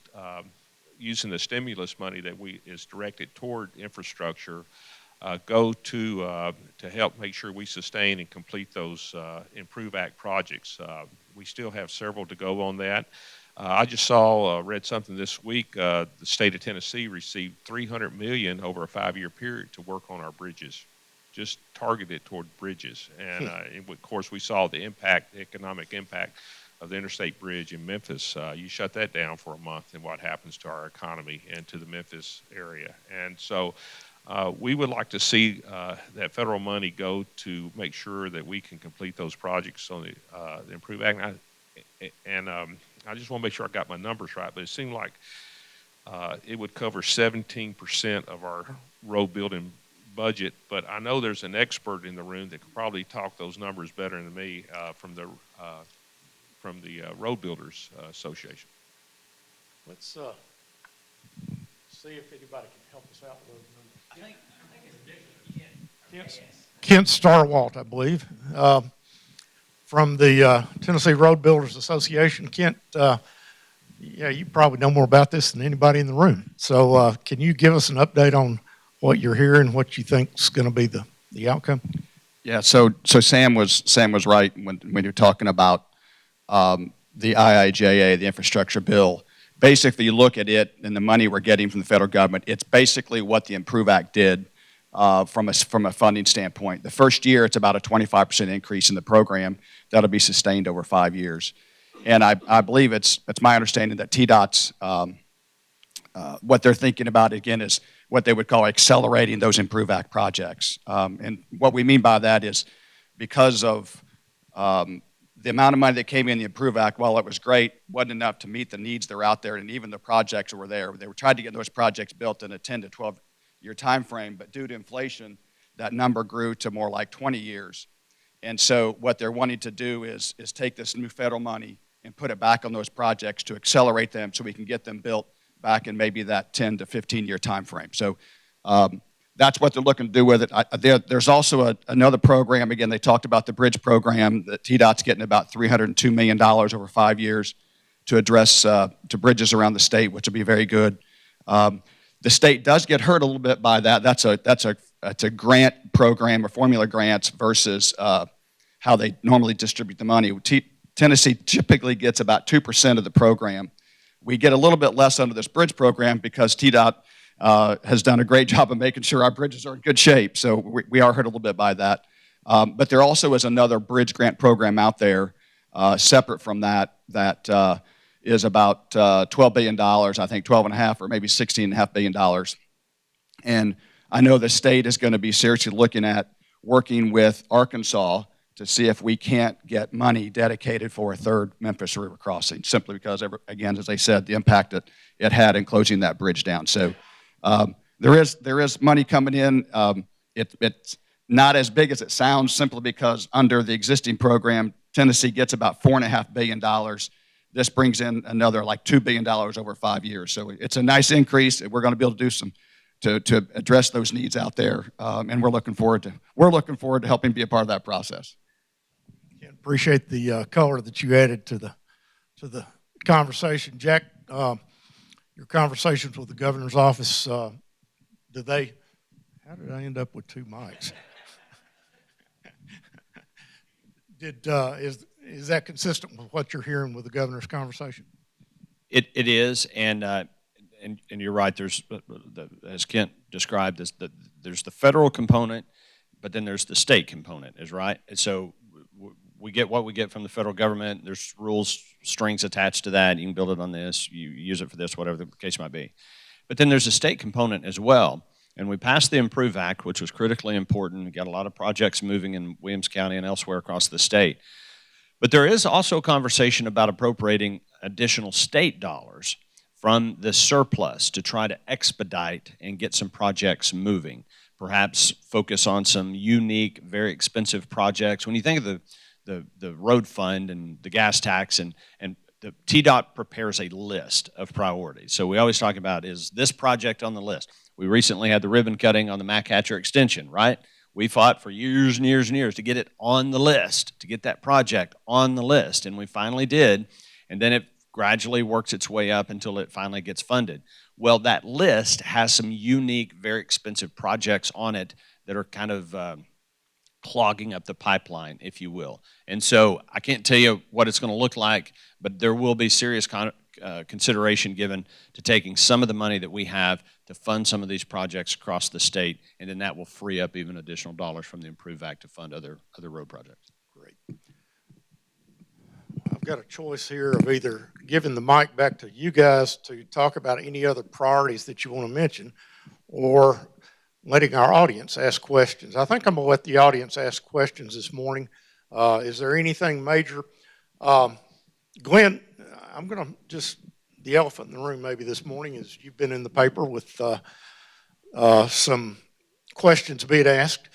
S4: using the stimulus money that is directed toward infrastructure go to help make sure we sustain and complete those Improve Act projects. We still have several to go on that. I just read something this week. The state of Tennessee received $300 million over a 5-year period to work on our bridges, just targeted toward bridges. And of course, we saw the economic impact of the interstate bridge in Memphis. You shut that down for a month, and what happens to our economy and to the Memphis area. And so we would like to see that federal money go to make sure that we can complete those projects on the Improve Act. I just want to make sure I got my numbers right, but it seemed like it would cover 17% of our road building budget. But I know there's an expert in the room that could probably talk those numbers better than me from the Road Builders Association.
S1: Let's see if anybody can help us out with those numbers. I think it's Kent Starwalt, I believe, from the Tennessee Road Builders Association. Kent, yeah, you probably know more about this than anybody in the room. So can you give us an update on what you're hearing, what you think is going to be the outcome?
S7: Yeah, so Sam was right when you're talking about the IIJA, the infrastructure bill. Basically, you look at it and the money we're getting from the federal government, it's basically what the Improve Act did from a funding standpoint. The first year, it's about a 25% increase in the program that'll be sustained over 5 years. And I believe it's my understanding that TDOT's, what they're thinking about, again, is what they would call accelerating those Improve Act projects. And what we mean by that is because of the amount of money that came in the Improve Act, while it was great, wasn't enough to meet the needs that are out there, and even the projects that were there. They were trying to get those projects built in a 10 to 12-year time frame, but due to inflation, that number grew to more like 20 years. And so what they're wanting to do is take this new federal money and put it back on those projects to accelerate them so we can get them built back in maybe that 10 to 15-year time frame. So that's what they're looking to do with it. There's also another program. Again, they talked about the bridge program that TDOT's getting about $302 million over 5 years to address to bridges around the state, which will be very good. The state does get hurt a little bit by that. That's a grant program or formula grants versus how they normally distribute the money. Tennessee typically gets about 2% of the program. We get a little bit less under this bridge program because TDOT has done a great job of making sure our bridges are in good shape. So we are hurt a little bit by that. But there also is another bridge grant program out there separate from that is about $12 billion, I think 12.5 or maybe $16.5 billion. And I know the state is going to be seriously looking at working with Arkansas to see if we can't get money dedicated for a third Memphis River crossing, simply because, again, as I said, the impact that it had in closing that bridge down. So there is money coming in. It's not as big as it sounds, simply because under the existing program, Tennessee gets about $4.5 billion. This brings in another like $2 billion over 5 years. So it's a nice increase. We're going to be able to do some to address those needs out there, and we're looking forward to helping be a part of that process.
S1: Appreciate the color that you added to the conversation, Jack. Your conversations with the governor's office, how did I end up with two mics? Is that consistent with what you're hearing with the governor's conversation?
S2: It is, and you're right. There's, as Kent described, there's the federal component, but then there's the state component, is right. And so we get what we get from the federal government. There's rules, strings attached to that. You can build it on this, you use it for this, whatever the case might be. But then there's a state component as well. And we passed the Improve Act, which was critically important. We got a lot of projects moving in Williamson County and elsewhere across the state. But there is also a conversation about appropriating additional state dollars from the surplus to try to expedite and get some projects moving. Perhaps focus on some unique, very expensive projects. When you think of the road fund and the gas tax, and the TDOT prepares a list of priorities. So we always talk about, is this project on the list? We recently had the ribbon cutting on the Mac Hatcher extension, right? We fought for years and years and years to get it on the list, to get that project on the list, and we finally did, and then it gradually works its way up until it finally gets funded. Well, that list has some unique, very expensive projects on it that are kind of clogging up the pipeline, if you will. And so I can't tell you what it's going to look like, but there will be serious consideration given to taking some of the money that we have to fund some of these projects across the state, and then that will free up even additional dollars from the Improve Act to fund other road projects.
S1: Great. I've got a choice here of either giving the mic back to you guys to talk about any other priorities that you want to mention, or letting our audience ask questions. I think I'm going to let the audience ask questions this morning. Is there anything major? Glenn, I'm going to just, the elephant in the room maybe this morning is you've been in the paper with some questions being asked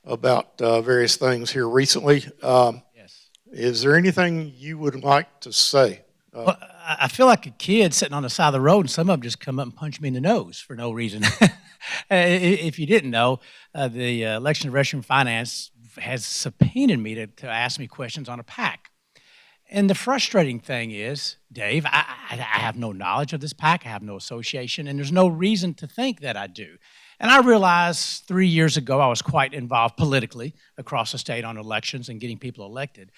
S1: about various things here recently.
S3: Yes.
S1: Is there anything you would like to say?
S3: Well, I feel like a kid sitting on the side of the road, and some of them just come up and punch me in the nose for no reason. If you didn't know, the Election of Restaurant Finance has subpoenaed me to ask me questions on a PAC. And the frustrating thing is, Dave, I have no knowledge of this PAC. I have no association, and there's no reason to think that I do. And I realized 3 years ago I was quite involved politically across the state on elections and getting people elected.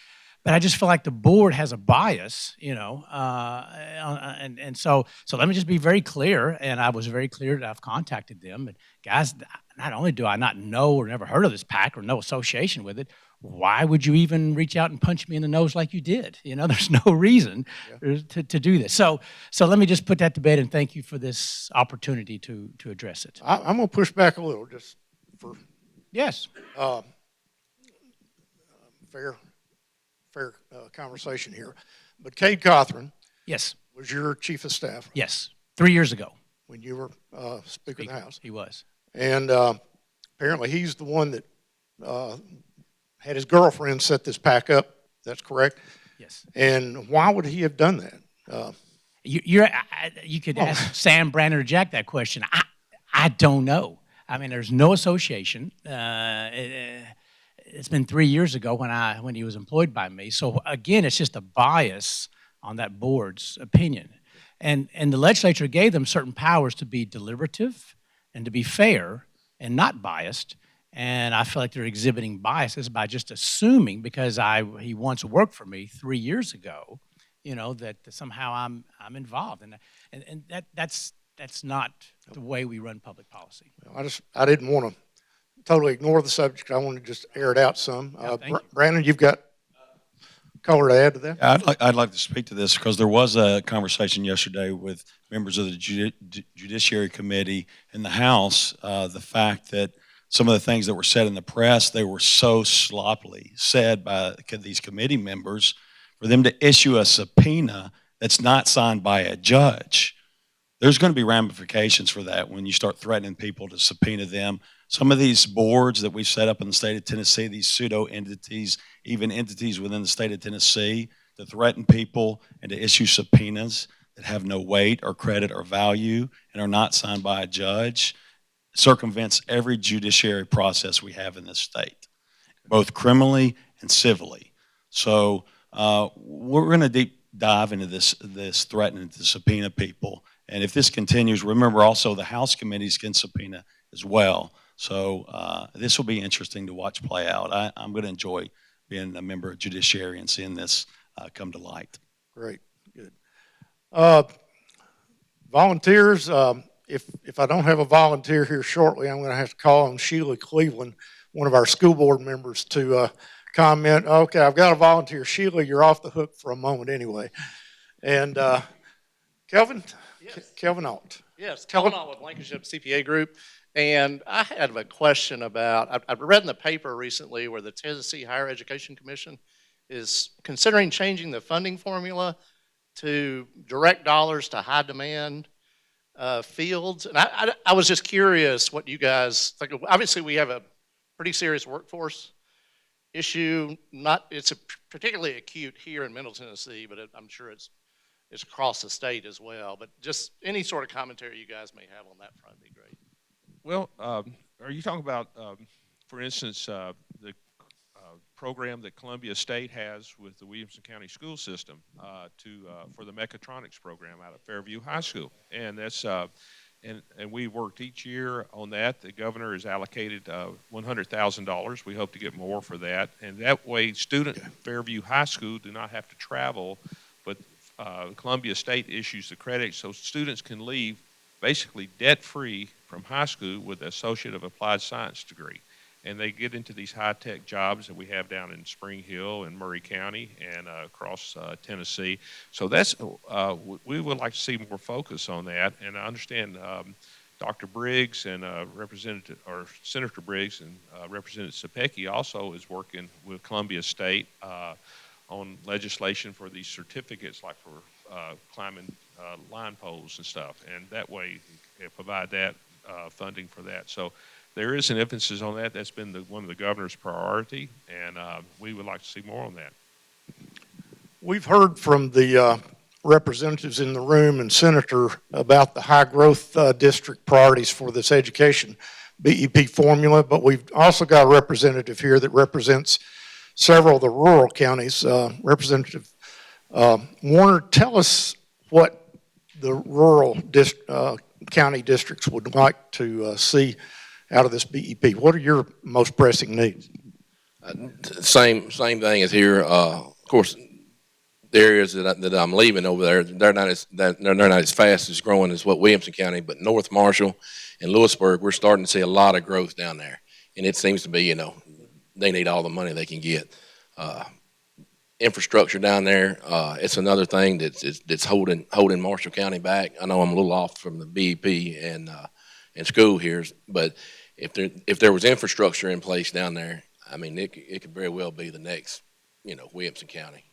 S3: But I just feel like the board has a bias, you know, and so let me just be very clear, and I was very clear that I've contacted them. But guys, not only do I not know or never heard of this PAC or no association with it, why would you even reach out and punch me in the nose like you did? You know, there's no reason to do this. So let me just put that to bed and thank you for this opportunity to address it.
S1: I'm going to push back a little just for
S3: Yes.
S1: fair conversation here. But Cade Cothran
S3: Yes.
S1: was your chief of staff
S3: Yes. 3 years ago.
S1: when you were Speaker of the House.
S3: He was.
S1: And apparently he's the one that had his girlfriend set this PAC up. That's correct?
S3: Yes.
S1: And why would he have done that?
S3: You could ask Sam, Brandon, or Jack that question. I don't know. I mean, there's no association. It's been 3 years ago when he was employed by me. So again, it's just a bias on that board's opinion. And the legislature gave them certain powers to be deliberative and to be fair and not biased. And I feel like they're exhibiting biases by just assuming, because he once worked for me 3 years ago, you know, that somehow I'm involved. And that's not the way we run public policy.
S1: I didn't want to totally ignore the subject. I wanted to just air it out some.
S3: thank you.
S1: Brandon, you've got color to add to that?
S6: I'd like to speak to this because there was a conversation yesterday with members of the Judiciary Committee in the House, the fact that some of the things that were said in the press, they were so sloppily said by these committee members. For them to issue a subpoena that's not signed by a judge, there's going to be ramifications for that when you start threatening people to subpoena them. Some of these boards that we've set up in the state of Tennessee, these pseudo entities, even entities within the state of Tennessee, to threaten people and to issue subpoenas that have no weight or credit or value and are not signed by a judge, circumvents every judiciary process we have in this state, both criminally and civilly. So we're going to deep dive into this threatening to subpoena people. And if this continues, remember also the House committees can subpoena as well. So this will be interesting to watch play out. I'm going to enjoy being a member of Judiciary and seeing this come to light.
S1: Great, good. Volunteers, if I don't have a volunteer here shortly, I'm going to have to call on Sheila Cleveland, one of our school board members, to comment. Okay, I've got a volunteer. Sheila, you're off the hook for a moment anyway. And Kelvin?
S8: Yes.
S1: Kelvin Alt.
S8: Yes, Kelvin Alt with Blankenship CPA Group. And I had a question about, I've read in the paper recently where the Tennessee Higher Education Commission is considering changing the funding formula to direct dollars to high demand fields. And I was just curious what you guys think. Obviously, we have a pretty serious workforce issue. It's particularly acute here in Middle Tennessee, but I'm sure it's across the state as well. But just any sort of commentary you guys may have on that front would be great.
S4: Well, are you talking about, for instance, the program that Columbia State has with the Williamson County school system for the mechatronics program out at Fairview High School? And that's and we worked each year on that. The governor has allocated $100,000. We hope to get more for that, and that way, students at Fairview High School do not have to travel, but Columbia State issues the credit, so students can leave basically debt-free from high school with an Associate of Applied Science degree. And they get into these high-tech jobs that we have down in Spring Hill and Murray County and across Tennessee. So that's we would like to see more focus on that. And I understand Dr. Briggs and Senator Briggs and Representative Sapecki also is working with Columbia State on legislation for these certificates, like for climbing line poles and stuff, and that way provide that funding for that. So there is an emphasis on that. That's been one of the governor's priority, and we would like to see more on that.
S1: We've heard from the representatives in the room and Senator about the high growth district priorities for this education BEP formula, but we've also got a representative here that represents several of the rural counties. Representative Warner, tell us what the rural county districts would like to see out of this BEP. What are your most pressing needs?
S5: Same thing as here. Of course, the areas that I'm leaving over there, they're not as fast as growing as what Williamson County, but North Marshall In Lewisburg, we're starting to see a lot of growth down there, and it seems to be, they need all the money they can get. Infrastructure down there, it's another thing that's holding Marshall County back. I know I'm a little off from the BEP and school here, but if there was infrastructure in place down there, I mean, it could very well be the next, Williamson County.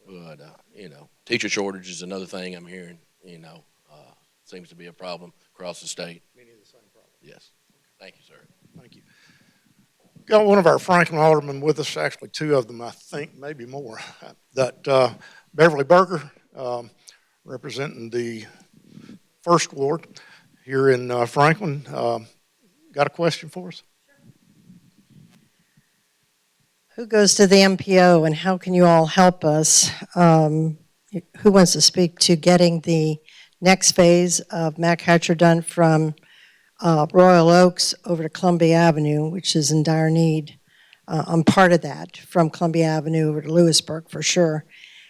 S5: But teacher shortage is another thing I'm hearing. Seems to be a problem across the state.
S1: Many of the same problems.
S5: Yes. Thank you, sir.
S1: Thank you. Got one of our Franklin aldermen with us, actually two of them, I think, maybe more. That Beverly Berger, representing the First Ward here in Franklin. Got a question for us?
S9: Who goes to the MPO and how can you all help us? Who wants to speak to getting the next phase of Mac Hatcher done from Royal Oaks over to Columbia Avenue, which is in dire need? I'm part of that, from Columbia Avenue over to Lewisburg for sure.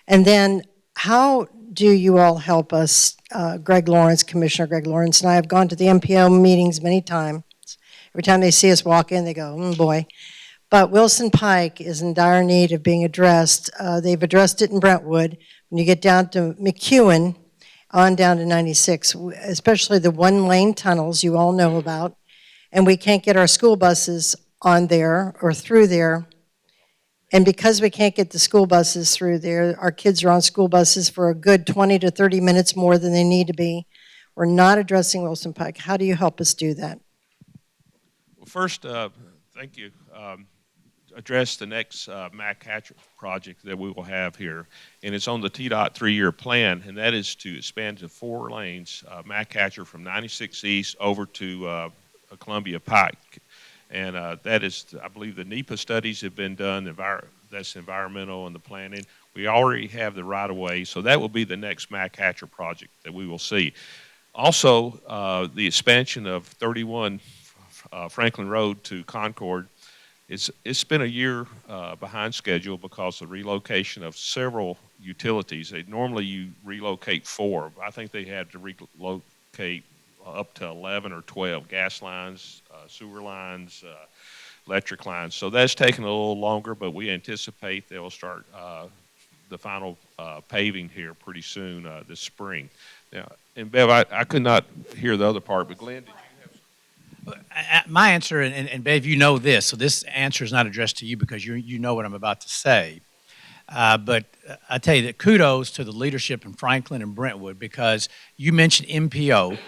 S9: And then how do you all help us? Commissioner Greg Lawrence and I have gone to the MPO meetings many times. Every time they see us walk in, they go, boy. But Wilson Pike is in dire need of being addressed. They've addressed it in Brentwood. When you get down to McEwen, on down to 96, especially the one-lane tunnels you all know about, and we can't get our school buses on there or through there. And because we can't get the school buses through there, our kids are on school buses for a good 20 to 30 minutes more than they need to be. We're not addressing Wilson Pike. How do you help us do that?
S4: Well, first, thank you. Address the next Mac Hatcher project that we will have here, and it's on the TDOT 3-year plan, and that is to expand to 4 lanes, Mac Hatcher from 96 East over to Columbia Pike. And that is, I believe the NEPA studies have been done, that's environmental and the planning. We already have the right-of-way, so that will be the next Mac Hatcher project that we will see. Also, the expansion of 31 Franklin Road to Concord, it's been a year behind schedule because of the relocation of several utilities. Normally you relocate 4. I think they had to relocate up to 11 or 12 gas lines, sewer lines, electric lines. So that's taken a little longer, but we anticipate they'll start the final paving here pretty soon this spring. Now, and Bev, I could not hear the other part, but Glenn, did you have?
S3: My answer, and Bev, you know this, so this answer is not addressed to you because you know what I'm about to say. But I tell you that kudos to the leadership in Franklin and Brentwood, because you mentioned MPO.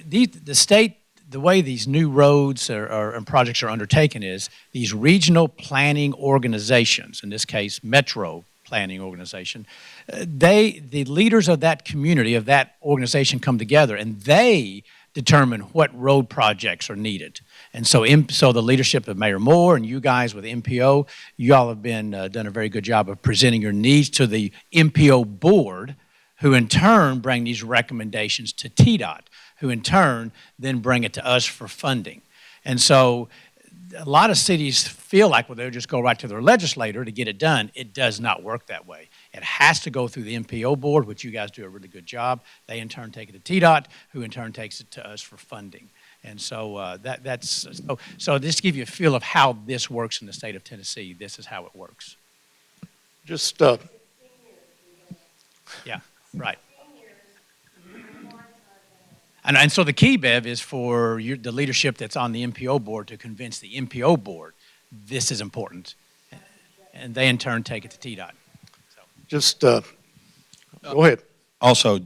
S3: The state, the way these new roads and projects are undertaken is these regional planning organizations, in this case Metro Planning Organization, the leaders of that community, of that organization come together and they determine what road projects are needed. And so the leadership of Mayor Moore and you guys with MPO, you all have been done a very good job of presenting your needs to the MPO board, who in turn bring these recommendations to TDOT, who in turn then bring it to us for funding. And so a lot of cities feel like, well, they'll just go right to their legislator to get it done. It does not work that way. It has to go through the MPO board, which you guys do a really good job. They in turn take it to TDOT, who in turn takes it to us for funding. And so so just to give you a feel of how this works in the state of Tennessee, this is how it works.
S1: Just,
S3: yeah, right. And so the key, Bev, is for the leadership that's on the MPO board to convince the MPO board this is important. And they in turn take it to TDOT.
S1: just, go ahead.
S6: Also,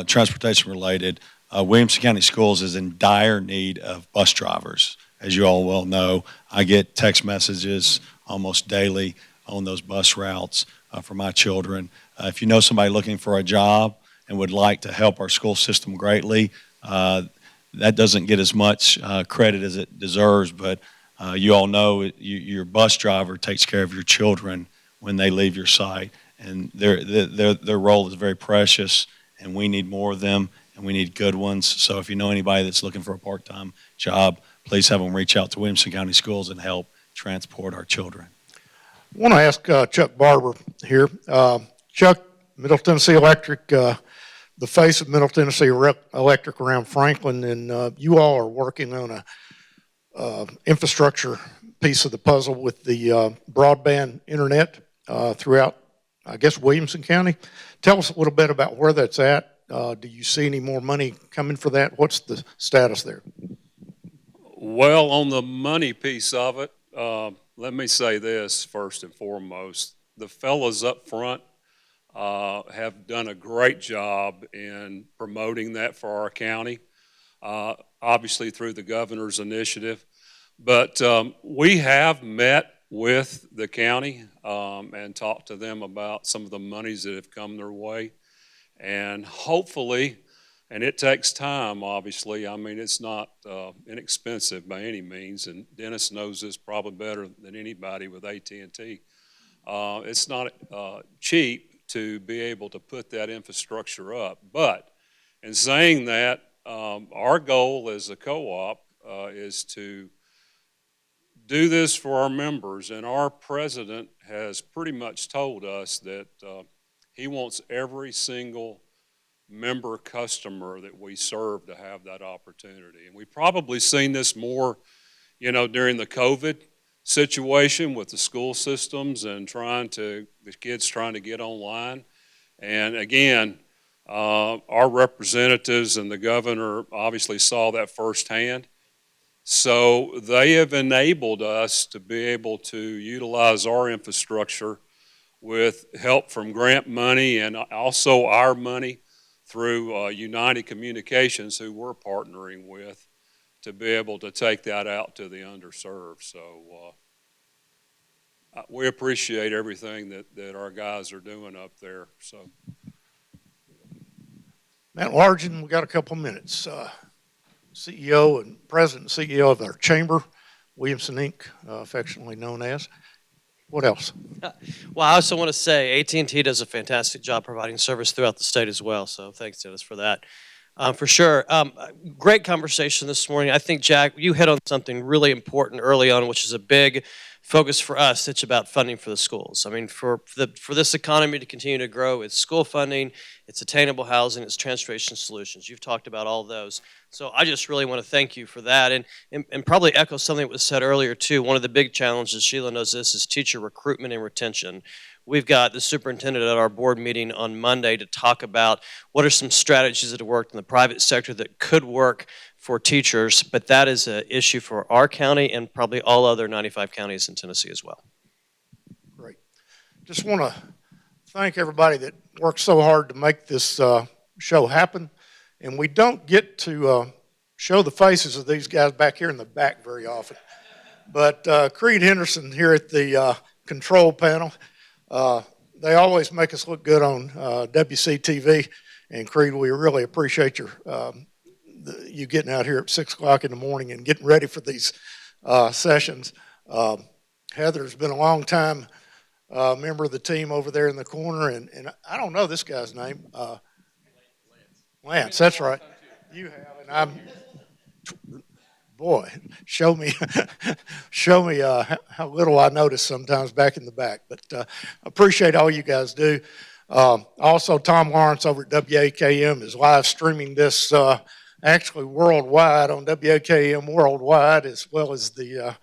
S6: transportation related, Williamson County Schools is in dire need of bus drivers. As you all well know, I get text messages almost daily on those bus routes for my children. If you know somebody looking for a job and would like to help our school system greatly, that doesn't get as much credit as it deserves, but you all know your bus driver takes care of your children when they leave your site, and their role is very precious, and we need more of them, and we need good ones. So if you know anybody that's looking for a part-time job, please have them reach out to Williamson County Schools and help transport our children.
S1: I want to ask Chuck Barber here. Chuck, Middle Tennessee Electric the face of Middle Tennessee Electric around Franklin, and you all are working on a infrastructure piece of the puzzle with the broadband internet throughout, I guess, Williamson County. Tell us a little bit about where that's at. Do you see any more money coming for that? What's the status there?
S10: Well, on the money piece of it, let me say this first and foremost. The fellas up front have done a great job in promoting that for our county, obviously through the governor's initiative. But we have met with the county and talked to them about some of the monies that have come their way. And hopefully, and it takes time, obviously. I mean, it's not inexpensive by any means, and Dennis knows this probably better than anybody with AT&T. It's not cheap to be able to put that infrastructure up. But in saying that, our goal as a co-op is to do this for our members, and our president has pretty much told us that he wants every single member customer that we serve to have that opportunity. And we've probably seen this more, during the COVID situation with the school systems and the kids trying to get online. And again, our representatives and the governor obviously saw that firsthand. So they have enabled us to be able to utilize our infrastructure with help from grant money and also our money through United Communications, who we're partnering with, to be able to take that out to the underserved. So we appreciate everything that our guys are doing up there. So,
S1: Matt Largen, we got a couple minutes. CEO and President and CEO of our chamber, Williamson Inc., affectionately known as. What else?
S11: Well, I also want to say AT&T does a fantastic job providing service throughout the state as well. So thanks, Dennis, for that. For sure. Great conversation this morning. I think, Jack, you hit on something really important early on, which is a big focus for us. It's about funding for the schools. I mean, for this economy to continue to grow, it's school funding, it's attainable housing, it's transportation solutions. You've talked about all those. So I just really want to thank you for that, and probably echo something that was said earlier too. One of the big challenges, Sheila knows this, is teacher recruitment and retention. We've got the superintendent at our board meeting on Monday to talk about what are some strategies that have worked in the private sector that could work for teachers, but that is an issue for our county and probably all other 95 counties in Tennessee as well.
S1: Great. Just want to thank everybody that worked so hard to make this show happen. And we don't get to show the faces of these guys back here in the back very often. But Creed Henderson here at the control panel, they always make us look good on WCTV. And Creed, we really appreciate you getting out here at 6 o'clock in the morning and getting ready for these sessions. Heather's been a long time member of the team over there in the corner, and I don't know this guy's name. Lance, that's right. You have, and boy, show me how little I notice sometimes back in the back. But appreciate all you guys do. Also, Tom Lawrence over at WAKM is live streaming this actually worldwide on WAKM Worldwide, as well as the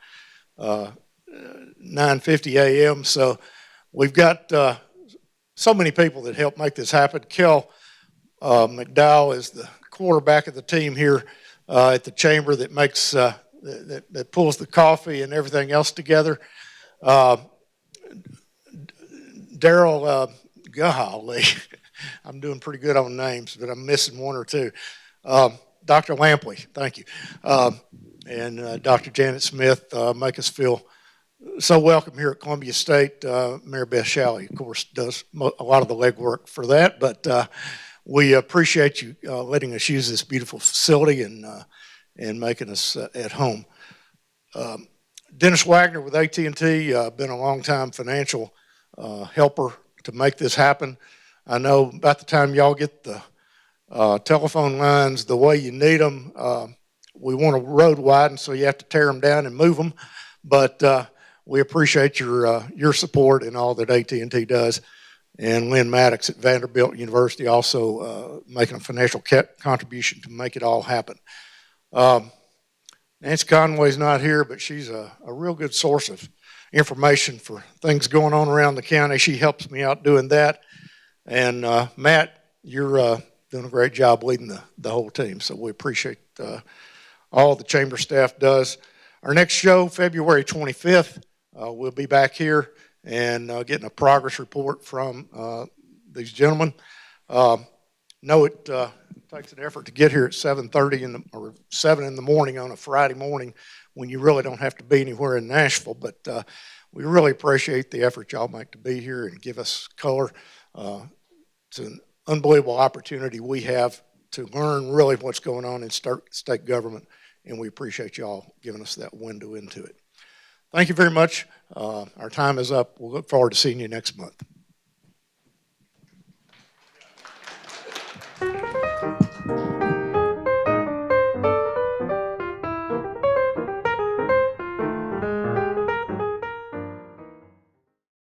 S1: 950 AM. So we've got so many people that help make this happen. Kel McDowell is the quarterback of the team here at the chamber that makes that pulls the coffee and everything else together. Daryl, golly, I'm doing pretty good on names, but I'm missing one or two. Dr. Lampley, thank you, and Dr. Janet Smith make us feel so welcome here at Columbia State. Mayor Beth Shalley, of course, does a lot of the legwork for that, but we appreciate you letting us use this beautiful facility and making us at home. Dennis Wagner with AT&T, been a long-time financial helper to make this happen. I know about the time y'all get the telephone lines the way you need them, we want a road widened, so you have to tear them down and move them. But we appreciate your support and all that AT&T does. and Lynn Maddox at Vanderbilt University also making a financial contribution to make it all happen. Nancy Conway's not here, but she's a real good source of information for things going on around the county. She helps me out doing that. And Matt, you're doing a great job leading the whole team, so we appreciate all the chamber staff does. Our next show, February 25th, we'll be back here and getting a progress report from these gentlemen. Know it takes an effort to get here at 7:30 or 7 in the morning on a Friday morning when you really don't have to be anywhere in Nashville, but we really appreciate the effort y'all make to be here and give us color. It's an unbelievable opportunity we have to learn really what's going on in state government, and we appreciate y'all giving us that window into it. Thank you very much. Our time is up. We'll look forward to seeing you next month.